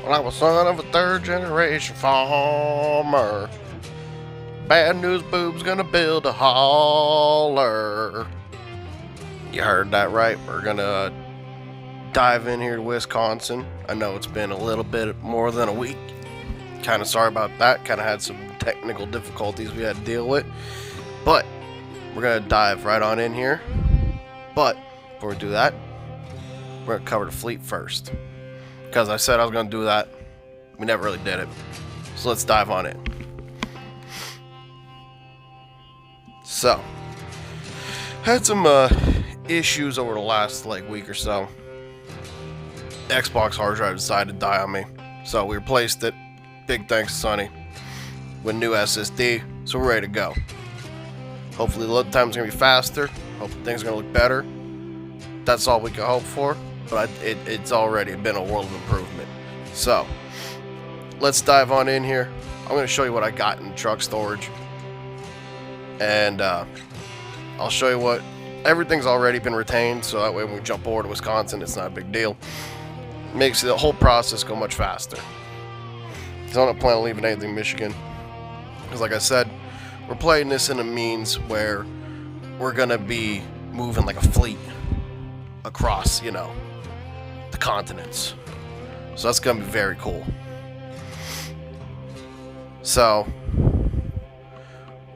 Well, I was son of a third generation farmer. Bad news boob's gonna build a holler. You heard that right. We're gonna dive in here to Wisconsin. I know it's been a little bit more than a week. Kind of sorry about that. Kind of had some technical difficulties we had to deal with. But we're gonna dive right on in here. But before we do that, we're gonna cover the fleet first. Because I said I was gonna do that. We never really did it. So let's dive on in. So, had some issues over the last week or so. Xbox hard drive decided to die on me, so we replaced it. Big thanks to Sonny with new SSD, so we're ready to go. Hopefully the load time's gonna be faster. Hopefully things are gonna look better. That's all we can hope for, but it's already been a world of improvement. So let's dive on in here. I'm gonna show you what I got in truck storage, and I'll show you what everything's already been retained, so that way when we jump over to Wisconsin, it's not a big deal. Makes the whole process go much faster. Because I don't plan on leaving anything in Michigan. Because like I said, we're playing this in a means where we're going to be moving like a fleet across, the continents. So that's going to be very cool. So,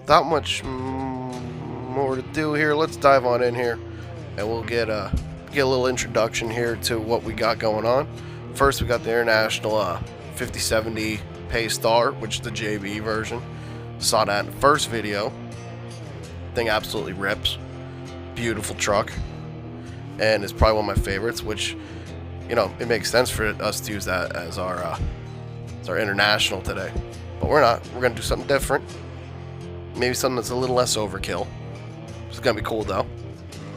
without much more to do here, let's dive on in here. And we'll get a little introduction here to what we got going on. First, we got the International 5070 Paystar, which is the JB version. Saw that in the first video. Thing absolutely rips. Beautiful truck. And it's probably one of my favorites, which, it makes sense for us to use that as our International today. But we're not. We're going to do something different. Maybe something that's a little less overkill. It's going to be cool, though.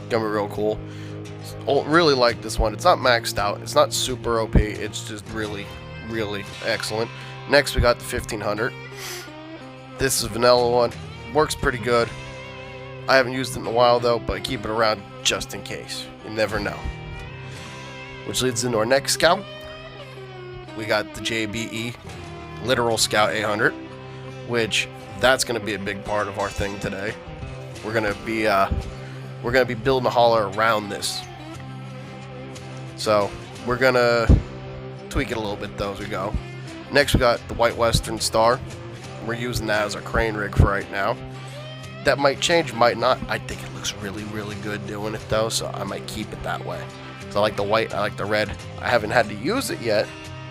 Going to be real cool. Really like this one. It's not maxed out. It's not super OP. It's just really, really excellent. Next, we got the 1500. This is a vanilla one. Works pretty good. I haven't used it in a while, though, but I keep it around just in case. You never know. Which leads into our next scout. We got the JBE Literal Scout 800, which that's going to be a big part of our thing today. We're going to be building a hauler around this. So we're going to tweak it a little bit though as we go. Next, we got the White Western Star. We're using that as our crane rig for right now. That might change, might not. I think it looks really, really good doing it though, so I might keep it that way. So I like the white, I like the red. I haven't had to use it yet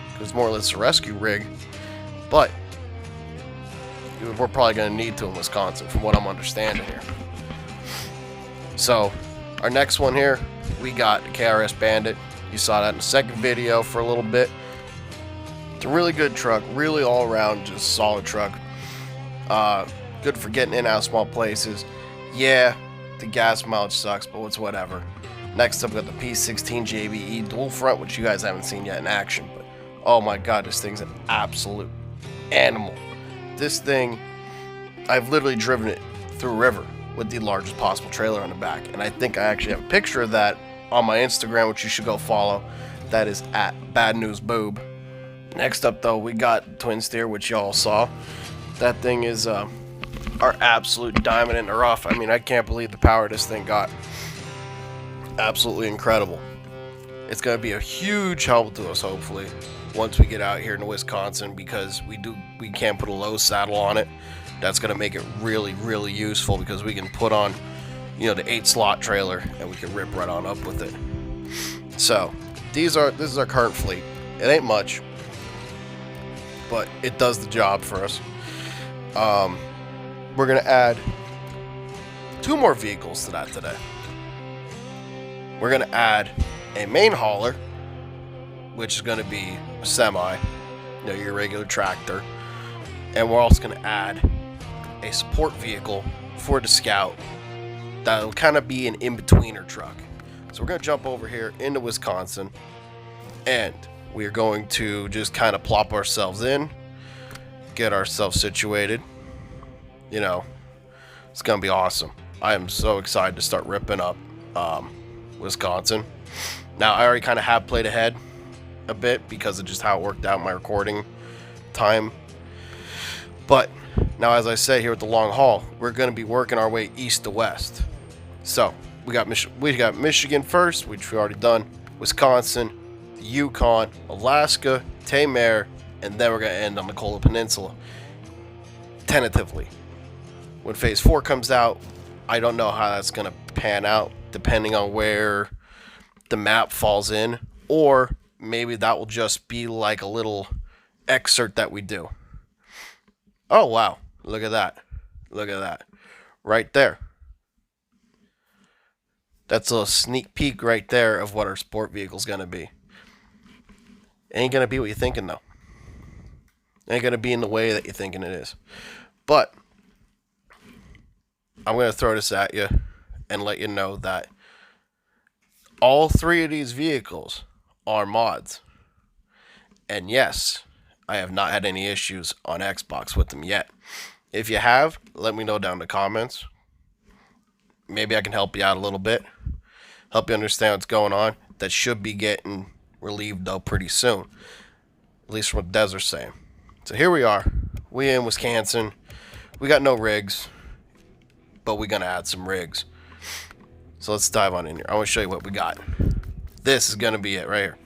because it's more or less a rescue rig, but we're probably going to need to in Wisconsin from what I'm understanding here. So our next one here, we got the KRS Bandit. You saw that in the second video for a little bit. It's a really good truck, really all around just solid truck. Good for getting in and out of small places. Yeah, the gas mileage sucks, but it's whatever. Next up, we got the P16 JBE dual front, which you guys haven't seen yet in action, but oh my god, this thing's an absolute animal. This thing, I've literally driven it through a river with the largest possible trailer on the back, and I think I actually have a picture of that on my Instagram, which you should go follow. That is at Bad News Boob. Next up though, we got Twin Steer, which y'all saw. That thing is our absolute diamond in the rough. I mean, I can't believe the power this thing got. Absolutely incredible. It's going to be a huge help to us, hopefully, once we get out here in Wisconsin, because we can't put a low saddle on it. That's going to make it really, really useful because we can put on, the 8-slot trailer and we can rip right on up with it. So, this is our current fleet. It ain't much, but it does the job for us. We're going to add 2 more vehicles to that today. We're going to add a main hauler, which is going to be a semi, your regular tractor. And we're also going to add a support vehicle for the Scout that'll kind of be an in-betweener truck. So we're going to jump over here into Wisconsin, and we are going to just kind of plop ourselves in, get ourselves situated. It's going to be awesome. I am so excited to start ripping up Wisconsin. Now, I already kind of have played ahead a bit because of just how it worked out in my recording time. But now, as I say here with the long haul, we're going to be working our way east to west. So we got Michigan first, which we already done, Wisconsin, the Yukon, Alaska, Tamar, and then we're going to end on the Kola Peninsula. Tentatively. When Phase 4 comes out, I don't know how that's going to pan out, depending on where the map falls in, or maybe that will just be like a little excerpt that we do. Oh, wow. Look at that. Look at that. Right there. That's a sneak peek right there of what our sport vehicle's going to be. Ain't going to be what you're thinking, though. Ain't going to be in the way that you're thinking it is. But I'm going to throw this at you and let you know that all three of these vehicles are mods. And yes, I have not had any issues on Xbox with them yet. If you have, let me know down in the comments. Maybe I can help you out a little bit. Help you understand what's going on. That should be getting relieved though pretty soon. At least from what Des are saying. So here we are. We in Wisconsin. We got no rigs. But we're going to add some rigs. So let's dive on in here. I want to show you what we got. This is going to be it right here.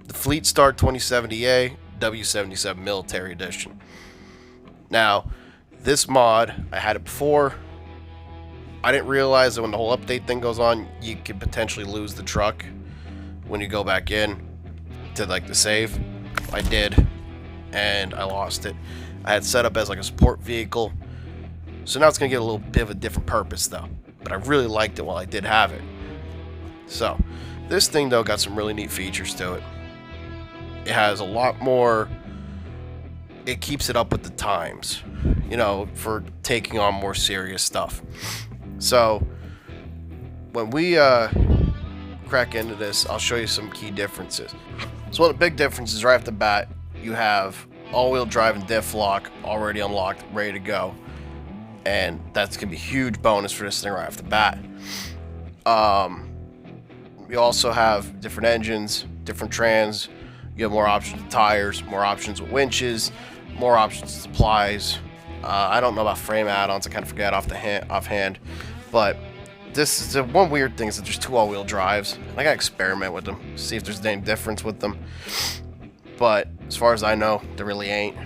The Fleet Star 2070A W77 Military Edition. Now, this mod, I had it before. I didn't realize that when the whole update thing goes on, you could potentially lose the truck when you go back in to like the save. I did, and I lost it. I had set up as like a support vehicle. So now it's going to get a little bit of a different purpose though. But I really liked it while I did have it. So, this thing though got some really neat features to it. It has a lot more, it keeps it up with the times, you know, for taking on more serious stuff. So, when we crack into this, I'll show you some key differences. So one of the big differences right off the bat, you have all-wheel drive and diff lock already unlocked, ready to go. And that's going to be a huge bonus for this thing right off the bat. We also have different engines, different trans. You have more options with tires, more options with winches, more options with supplies. I don't know about frame add-ons. I kind of forget offhand. But this is the one weird thing is that there's two all-wheel drives. I gotta experiment with them, see if there's any difference with them. But as far as I know, there really ain't.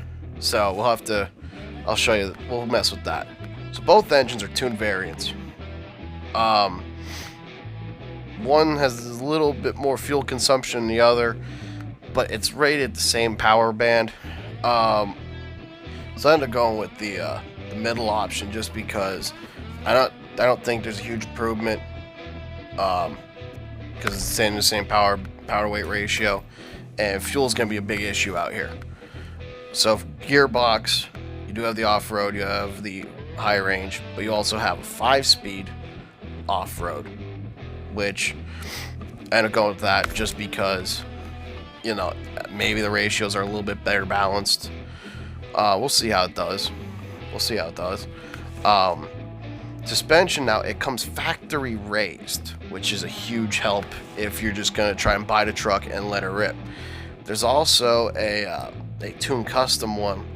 So we'll have to, I'll show you, we'll mess with that. So both engines are tuned variants. One has a little bit more fuel consumption than the other, but it's rated the same power band. So I ended up going with the middle option just because I don't think there's a huge improvement because it's the same power weight ratio, and fuel is going to be a big issue out here. So gearbox, you do have the off-road, you have the high range, but you also have a 5-speed off-road, which I ended up going with that just because, you know, maybe the ratios are a little bit better balanced. We'll see how it does. Suspension now, it comes factory raised, which is a huge help if you're just going to try and buy the truck and let it rip. There's also a tuned custom one.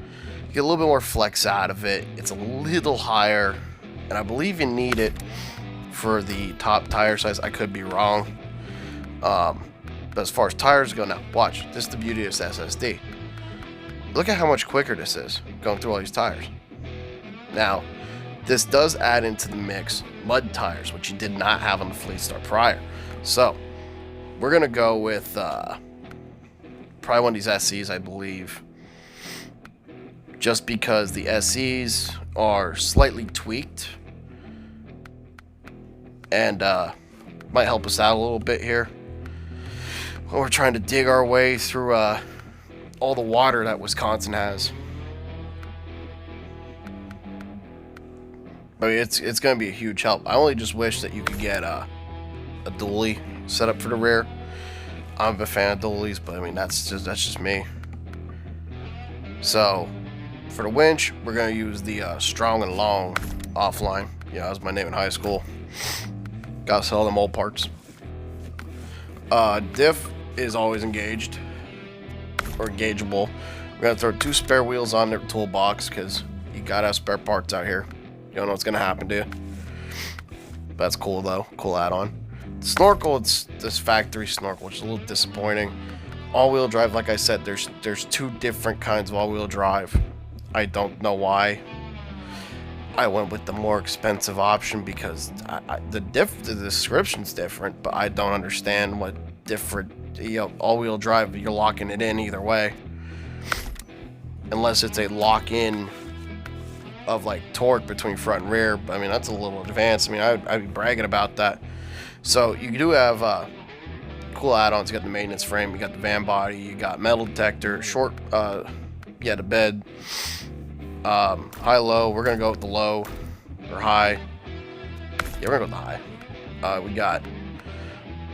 You get a little bit more flex out of it. It's a little higher, and I believe you need it for the top tire size. I could be wrong. But as far as tires go now, watch. This is the beauty of this SSD. Look at how much quicker this is going through all these tires. Now, this does add into the mix mud tires, which you did not have on the Fleet Star prior. So, we're going to go with probably one of these SEs, I believe. Just because the SEs are slightly tweaked. And might help us out a little bit here. When we're trying to dig our way through all the water that Wisconsin has. I mean, it's going to be a huge help. I only just wish that you could get a dually set up for the rear. I'm a fan of dualies, but I mean that's just me. So for the winch, we're going to use the strong and long offline. Yeah, that was my name in high school. Gotta sell them old parts. Diff is always engaged. or gaugeable. We're going to throw 2 spare wheels on their toolbox because you got to have spare parts out here. You don't know what's going to happen to you. That's cool though. Cool add-on. Snorkel, it's this factory snorkel, which is a little disappointing. All-wheel drive, like I said, there's 2 different kinds of all-wheel drive. I don't know why. I went with the more expensive option because the description's different, but I don't understand what different, all-wheel drive, you're locking it in either way. Unless it's a lock-in of like torque between front and rear. I mean, that's a little advanced. I mean, I'd be bragging about that. So you do have cool add-ons. You got the maintenance frame, you got the van body, you got metal detector, the bed, high-low. We're gonna go with the low or high. Yeah, we're gonna go with the high. We got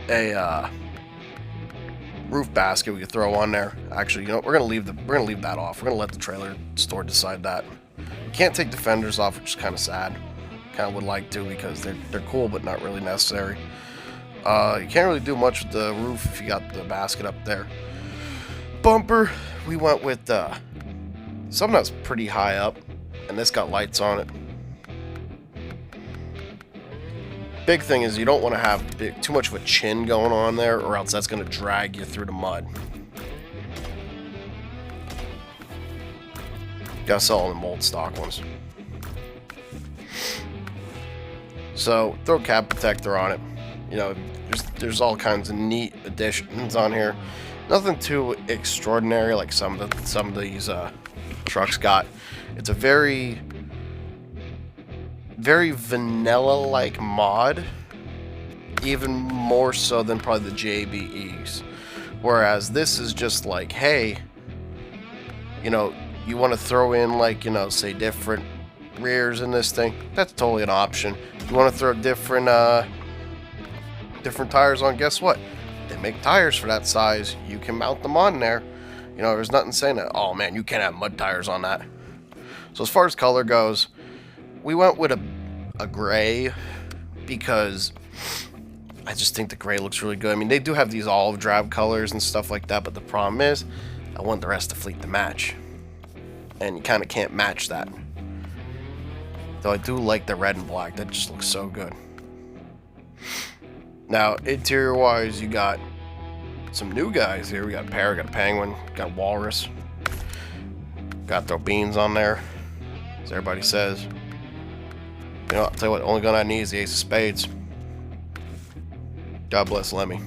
a roof basket we could throw on there. Actually, we're gonna leave that off. We're gonna let the trailer store decide that. Can't take the fenders off, which is kind of sad. Kind of would like to because they're cool, but not really necessary. You can't really do much with the roof if you got the basket up there. Bumper, we went with something that's pretty high up, and this got lights on it. Big thing is you don't want to have too much of a chin going on there, or else that's going to drag you through the mud. Gotta sell all the mold stock ones. So throw a cab protector on it. There's all kinds of neat additions on here. Nothing too extraordinary like some of these trucks got. It's a very vanilla-like mod, even more so than probably the JBEs. Whereas this is just like, hey, you want to throw in like, say different rears in this thing, that's totally an option. You want to throw different tires on, guess what? They make tires for that size. You can mount them on there. There's nothing saying that, oh man, you can't have mud tires on that. So as far as color goes, we went with a gray because I just think the gray looks really good. I mean, they do have these olive drab colors and stuff like that, but the problem is I want the rest of the fleet to match. And you kind of can't match that. Though I do like the red and black. That just looks so good. Now, interior-wise, you got some new guys here. We got a parrot, got a penguin, got a walrus. Got to throw beans on there, as everybody says. I'll tell you what, the only gun I need is the ace of spades. God bless Lemmy.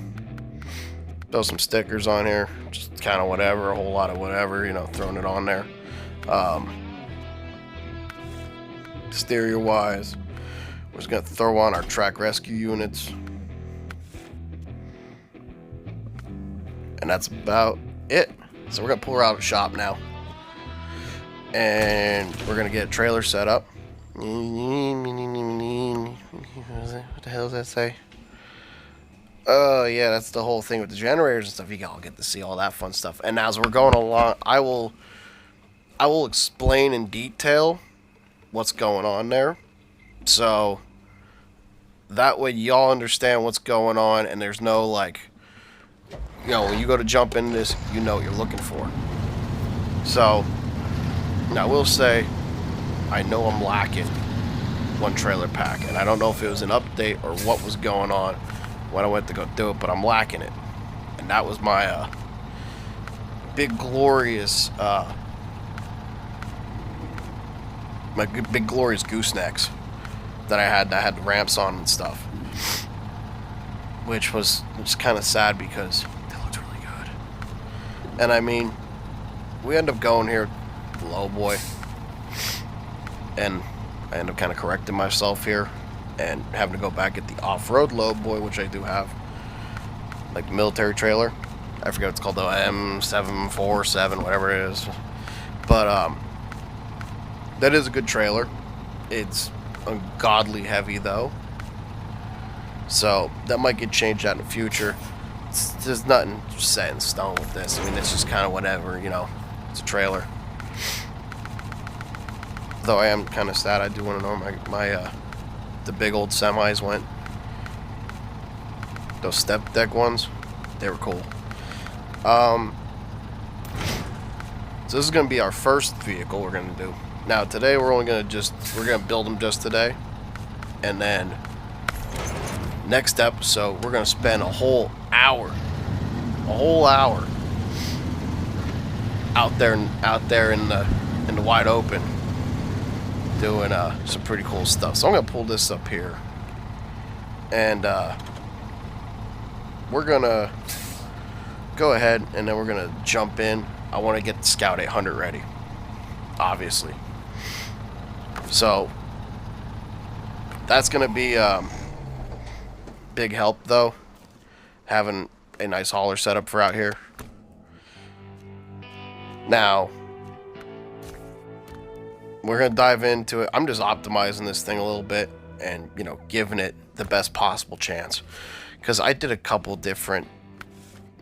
Throw some stickers on here. Just kind of whatever, a whole lot of whatever, throwing it on there. Exterior wise, we're just gonna throw on our track rescue units, and that's about it. So we're gonna pull her out of the shop now, and we're gonna get a trailer set up. What the hell does that say? Oh yeah, that's the whole thing with the generators and stuff. You all get to see all that fun stuff. And as we're going along, I will explain in detail what's going on there, so that way y'all understand what's going on, and there's no like, when you go to jump into this, you know what you're looking for. So now I will say, I know I'm lacking one trailer pack, and I don't know if it was an update or what was going on when I went to go do it, but I'm lacking it, and that was my big glorious goosenecks that I had the ramps on and stuff, which was just kind of sad because they looked really good. And I mean, we end up going here with the low boy, and I end up kind of correcting myself here and having to go back at the off-road low boy, which I do have, like the military trailer. I forget what it's called, the M747, whatever it is, but that is a good trailer. It's ungodly heavy though, so that might get changed out in the future. There's nothing set in stone with this. I mean, it's just kind of whatever, it's a trailer. Though I am kind of sad. I do want to know my the big old semis went. Those step deck ones, they were cool. So this is going to be our first vehicle we're going to do. Now today we're only going to build them just today. And then next episode we're going to spend a whole hour out there in the wide open doing some pretty cool stuff. So I'm going to pull this up here. And we're going to go ahead and then we're going to jump in. I want to get the Scout 800 ready, obviously. So that's going to be big help, though, having a nice hauler setup for out here. Now, we're going to dive into it. I'm just optimizing this thing a little bit and, you know, giving it the best possible chance. Because I did a couple different,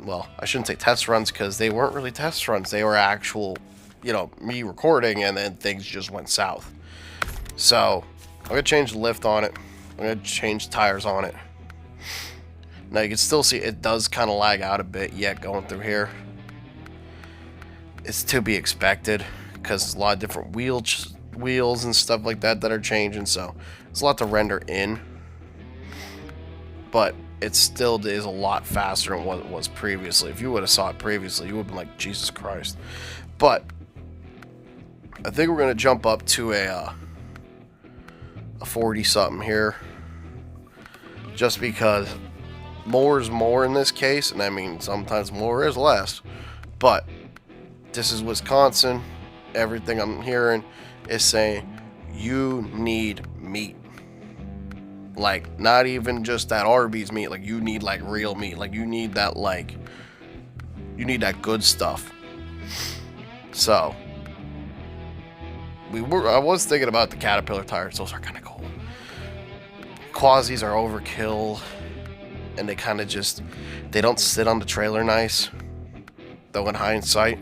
well, I shouldn't say test runs, because they weren't really test runs. They were actual, you know, me recording, and then things just went south. So I'm going to change the lift on it. I'm going to change tires on it. Now you can still see it does kind of lag out a bit yet going through here. It's to be expected, because there's a lot of different wheels and stuff like that are changing. So it's a lot to render in. But it still is a lot faster than what it was previously. If you would have saw it previously, you would have been like, Jesus Christ. But I think we're going to jump up to a 40 something here, just because more is more in this case. And I mean, sometimes more is less, but this is Wisconsin. Everything I'm hearing is saying you need meat. Like, not even just that Arby's meat. Like, you need, like, real meat. Like, you need that, like, you need that good stuff. So, I was thinking about the Caterpillar tires. Those are kind of cool. Quasis are overkill. And they kind of just, they don't sit on the trailer nice. Though in hindsight,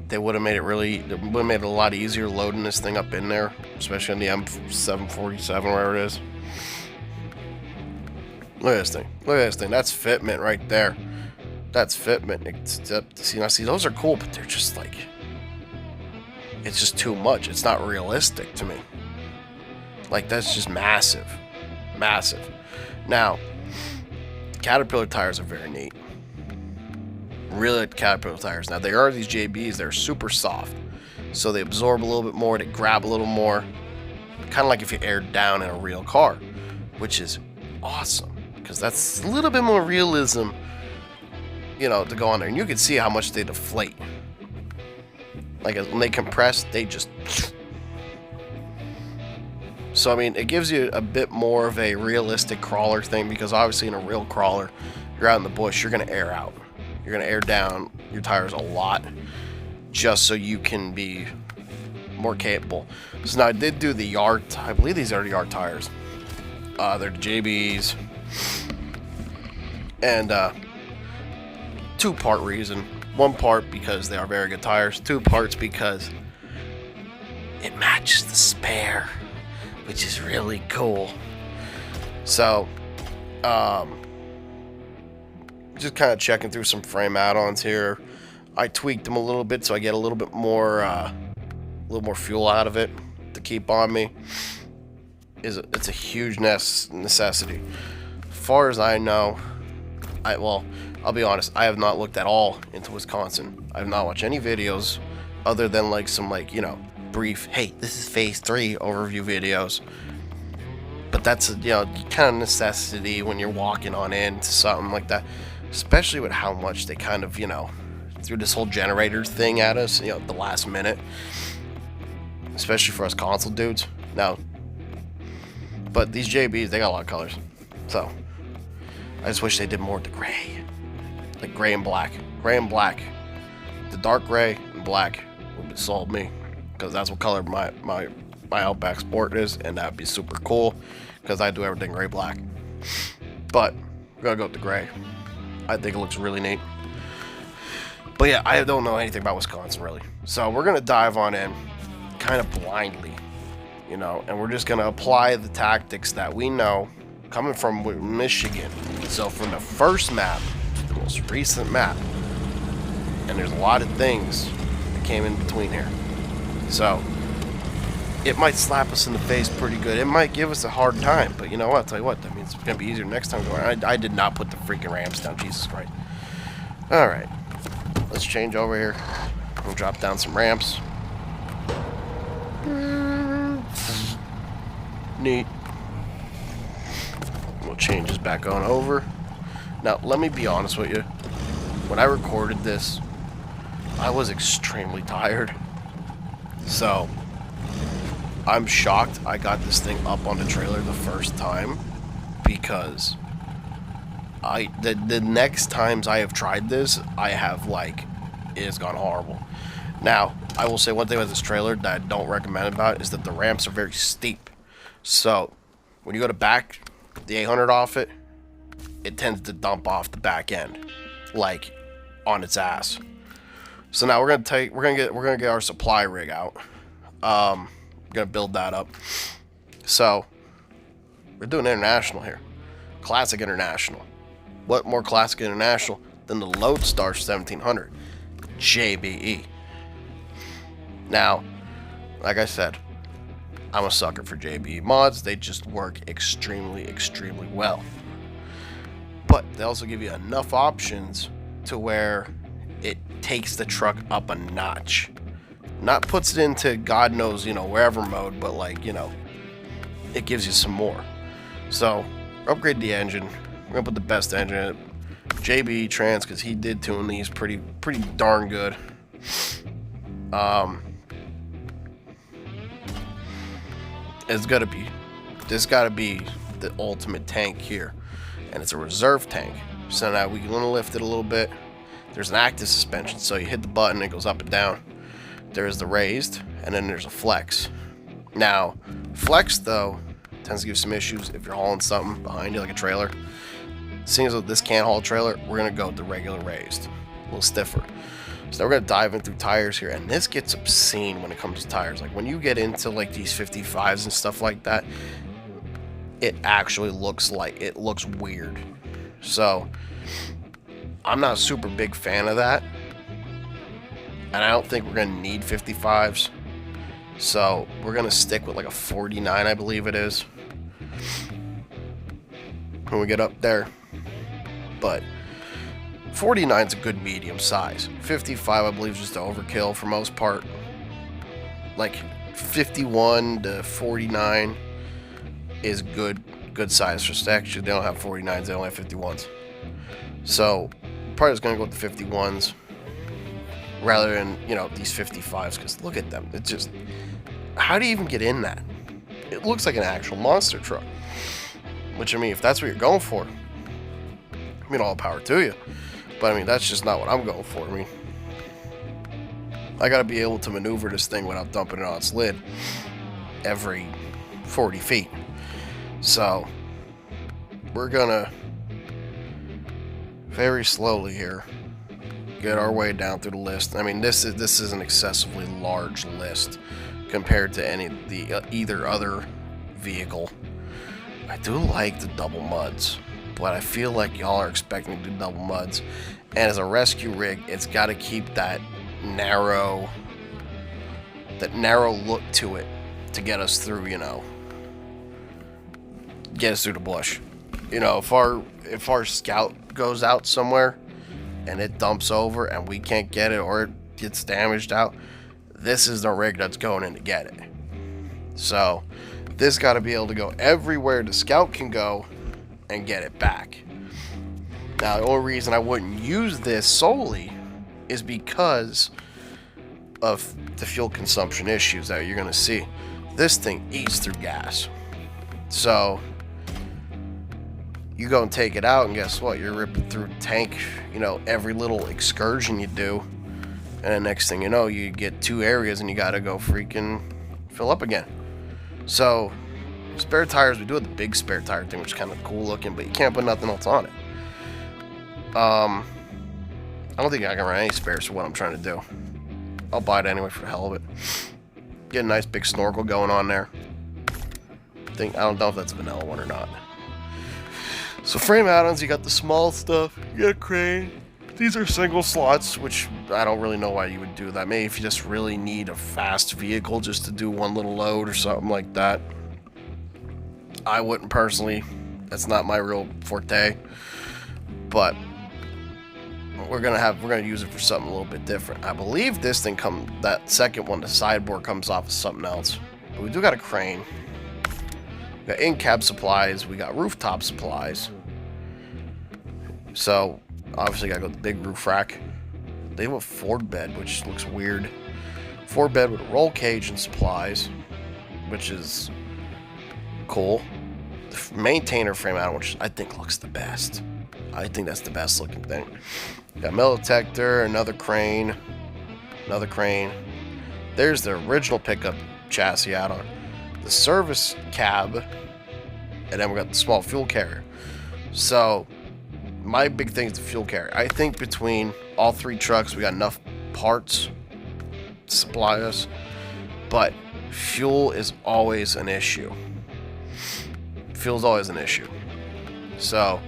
they would have made it a lot easier loading this thing up in there, especially on the M747, wherever it is. Look at this thing. Look at this thing. That's fitment right there. That's fitment. See, those are cool, but they're just like, it's just too much. It's not realistic to me. Like, that's just massive. Massive. Now, Caterpillar tires are very neat. Really like Caterpillar tires. Now, they are these JBs. They're super soft, so they absorb a little bit more. They grab a little more, kind of like if you aired down in a real car, which is awesome, because that's a little bit more realism, you know, to go on there. And you can see how much they deflate. Like, when they compress, they just... So, I mean, it gives you a bit more of a realistic crawler thing, because obviously in a real crawler, you're out in the bush, you're going to air out. You're going to air down your tires a lot, just so you can be more capable. So now I did do the yard, I believe these are the yard tires. They're the JBs. And two-part reason. One part because they are very good tires. Two parts because it matches the spare, which is really cool. So, just kind of checking through some frame add-ons here. I tweaked them a little bit so I get a little bit more fuel out of it to keep on me. It's a huge necessity. As far as I know, I'll be honest, I have not looked at all into Wisconsin. I have not watched any videos other than like some, like, you know, brief, hey, this is phase 3 overview videos. But that's a, you know, kind of necessity when you're walking on into something like that, especially with how much they kind of, you know, threw this whole generator thing at us, you know, at the last minute, especially for us console dudes. Now, but these JBs, they got a lot of colors, so I just wish they did more with the gray, like gray and black. Gray and black, the dark gray and black would have sold me, because that's what color my Outback Sport is, and that'd be super cool, because I do everything gray black. But we're gonna go with the gray. I think it looks really neat. But yeah, I don't know anything about Wisconsin really, so we're gonna dive on in kind of blindly, you know, and we're just gonna apply the tactics that we know coming from Michigan. So from the first map to the most recent map, and and there's a lot of things that came in between here. So it might slap us in the face pretty good. It might give us a hard time, but you know what? I'll tell you what, that means it's going to be easier next time going. I did not put the freaking ramps down, Jesus Christ. Alright, let's change over here. We'll drop down some ramps. Neat. We'll change this back on over. Now, let me be honest with you. When I recorded this, I was extremely tired. So, I'm shocked I got this thing up on the trailer the first time, because the next times I have tried this, I have, like, it has gone horrible. Now, I will say one thing about this trailer that I don't recommend about it is that the ramps are very steep. So, when you go to back the 800 off it, it tends to dump off the back end, like, on its ass. So now we're gonna get our supply rig out. Gonna build that up. So we're doing international here, classic international. What more classic international than the Lodestar 1700 JBE? Now, like I said, I'm a sucker for JBE mods. They just work extremely, extremely well. But they also give you enough options to where it takes the truck up a notch. Not puts it into God knows, you know, wherever mode, but like, you know, it gives you some more. So, upgrade the engine. We're gonna put the best engine in it. JB Trans, because he did tune these pretty darn good. This gotta be the ultimate tank here, and it's a reserve tank. So now we can lift it a little bit. There's an active suspension, so you hit the button, it goes up and down. There's the raised, and then there's a flex. Now, flex though tends to give some issues if you're hauling something behind you, like a trailer. Seeing as though this can't haul a trailer, we're gonna go with the regular raised, a little stiffer. So now we're gonna dive in through tires here, and this gets obscene when it comes to tires. Like when you get into like these 55s and stuff like that, it actually looks weird. So I'm not a super big fan of that. And I don't think we're going to need 55s. So we're going to stick with like a 49, I believe it is, when we get up there. But 49 is a good medium size. 55, I believe, is just overkill for most part. Like 51 to 49 is good size. Just actually, they don't have 49s, they only have 51s. So probably just going to go with the 51s. Rather than, you know, these 55s, because look at them. It's just, how do you even get in that? It looks like an actual monster truck. Which, I mean, if that's what you're going for, I mean, all power to you. But, I mean, that's just not what I'm going for. I mean, I got to be able to maneuver this thing without dumping it on its lid every 40 feet. So, we're going to very slowly here get our way down through the list. I mean, this is an excessively large list compared to any of the either other vehicle. I do like the double muds, but I feel like y'all are expecting to do double muds, and as a rescue rig, it's got to keep that narrow look to it to get us through, you know, get us through the bush. You know, if our scout goes out somewhere and it dumps over and we can't get it, or it gets damaged out, this is the rig that's going in to get it. So this got to be able to go everywhere the scout can go and get it back. Now, the only reason I wouldn't use this solely is because of the fuel consumption issues that you're going to see. This thing eats through gas. So you go and take it out, and guess what? You're ripping through the tank, you know, every little excursion you do. And the next thing you know, you get 2 areas and you got to go freaking fill up again. So, spare tires, we do have the big spare tire thing, which is kind of cool looking, but you can't put nothing else on it. I don't think I can run any spares for what I'm trying to do. I'll buy it anyway for the hell of it. Get a nice big snorkel going on there. I don't know if that's a vanilla one or not. So frame add-ons, you got the small stuff, you got a crane, These are single slots, which I don't really know why you would do that. Maybe if you just really need a fast vehicle just to do one little load or something like that. I wouldn't personally. That's not my real forte. But we're gonna use it for something a little bit different. I believe this thing that second one, the sideboard, comes off as something else. But we do got a crane. We got in-cab supplies. We got rooftop supplies. So obviously gotta go with the big roof rack. They have a Ford bed, which looks weird. Ford bed with a roll cage and supplies, which is cool. The maintainer frame out, which I think looks the best. I think that's the best looking thing. Got metal detector, another crane, another crane. There's the original pickup chassis add-on. The service cab, and then we got the small fuel carrier. So my big thing is the fuel carrier. I think between all three trucks we got enough parts to supply us, but fuel is always an issue. Fuel's always an issue. So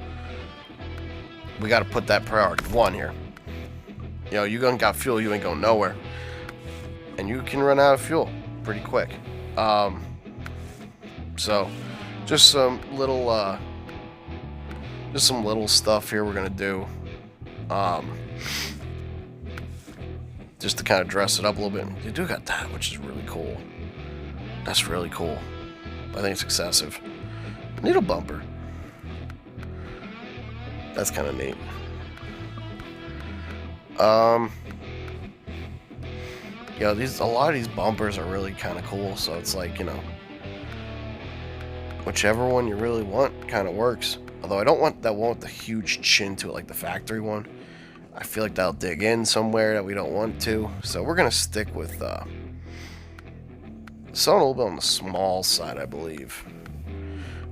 we got to put that priority one here. You know, you gonna got fuel, you ain't going nowhere, and you can run out of fuel pretty quick. So just some little stuff here we're gonna do, just to kind of dress it up a little bit. You do got that, which is really cool. That's really cool. I think it's excessive. Needle bumper. That's kind of neat. You know, a lot of these bumpers are really kind of cool, so it's like, you know, whichever one you really want kind of works. Although I don't want that one with the huge chin to it, like the factory one. I feel like that'll dig in somewhere that we don't want to. So we're gonna stick with something a little bit on the small side, I believe.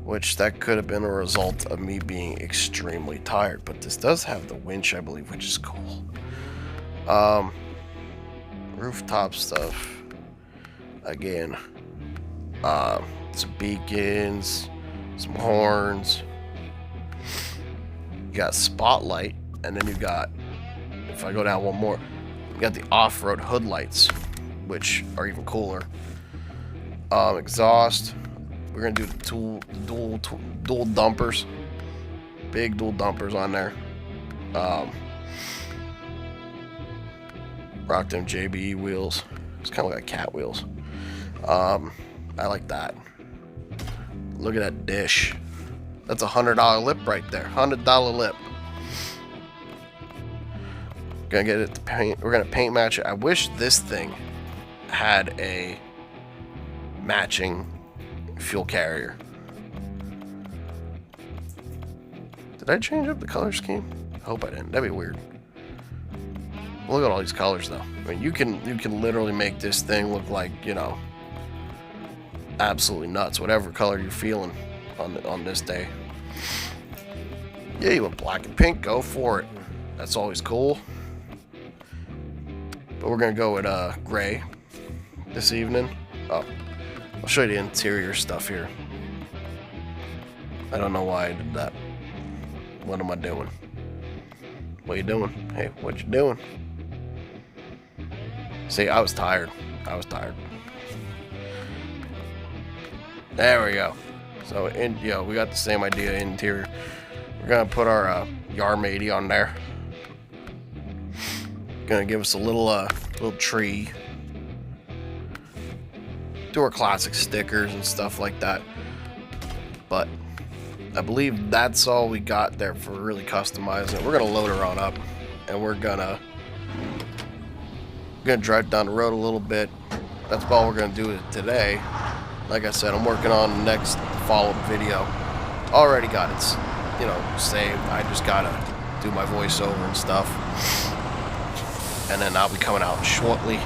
Which that could have been a result of me being extremely tired. But this does have the winch, I believe, which is cool. Rooftop stuff. Again. Some beacons. Some horns. You got spotlight. And then you got, if I go down one more, you got the off-road hood lights, which are even cooler. Exhaust. We're gonna do the dual dumpers, big dual dumpers on there. Rock them JBE wheels. It's kind of like cat wheels. I like that. Look at that dish. That's $100 lip right there. $100 lip. Gonna get it to paint. We're gonna paint match it. I wish this thing had a matching fuel carrier. Did I change up the color scheme? I hope I didn't. That'd be weird. Look at all these colors, though. I mean, you can literally make this thing look like, you know, absolutely nuts. Whatever color you're feeling on this day. Yeah, you want black and pink? Go for it. That's always cool. But we're gonna go with gray this evening. Oh, I'll show you the interior stuff here. I don't know why I did that. What am I doing? What you doing? Hey, what you doing? See, I was tired. I was tired. There we go. So, we got the same idea interior. We're gonna put our Yarm 80 on there. Gonna give us a little tree. Do our classic stickers and stuff like that. But I believe that's all we got there for really customizing it. We're gonna load her on up, and we're gonna drive down the road a little bit. That's all we're gonna do today. Like I said, I'm working on the next follow-up video. Already got it, saved. I just gotta do my voiceover and stuff, and then I'll be coming out shortly.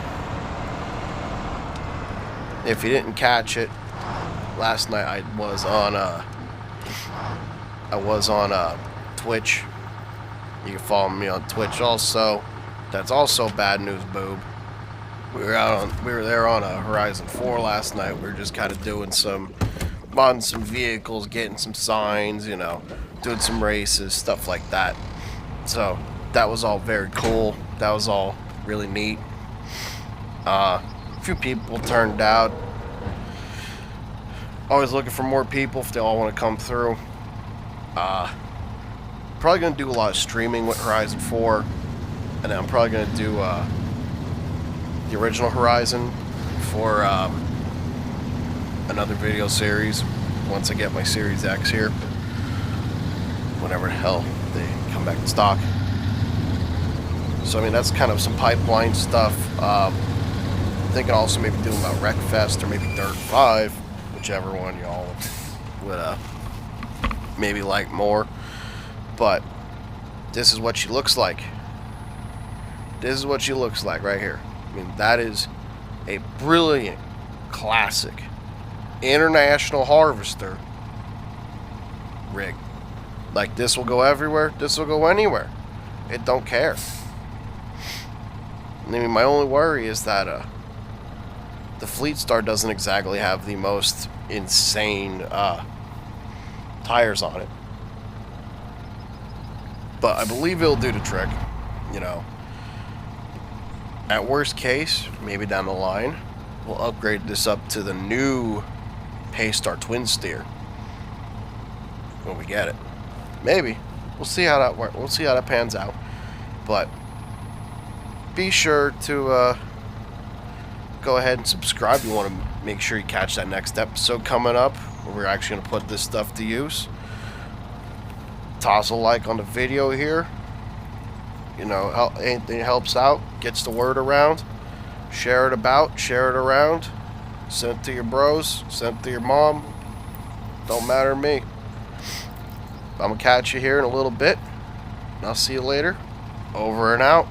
If you didn't catch it, last night I was on Twitch. You can follow me on Twitch also. That's also Bad News Boob. We were there on a Horizon 4 last night. We were just kind of doing modding some vehicles, getting some signs, doing some races, stuff like that. So that was all very cool. That was all really neat. A few people turned out. Always looking for more people if they all want to come through. Probably going to do a lot of streaming with Horizon 4. And then I'm probably going to do the original Horizon for another video series once I get my Series X here. Whenever the hell they come back to stock. So I mean, that's kind of some pipeline stuff. Thinking also maybe doing about Wreckfest or maybe Dirt 5, whichever one y'all would maybe like more. But this is what she looks like. This is what she looks like right here. I mean, that is a brilliant, classic, international harvester rig. Like, this will go everywhere. This will go anywhere. It don't care. I mean, my only worry is that the Fleet Star doesn't exactly have the most insane tires on it. But I believe it'll do the trick, you know. At worst case, maybe down the line, we'll upgrade this up to the new Paystar Twin Steer when we get it. Maybe. We'll see how that works. We'll see how that pans out. But be sure to go ahead and subscribe. You want to make sure you catch that next episode coming up where we're actually going to put this stuff to use. Toss a like on the video here. You know, anything helps out, gets the word around. Share it about, share it around. Send it to your bros, send it to your mom. Don't matter to me. I'm going to catch you here in a little bit. I'll see you later. Over and out.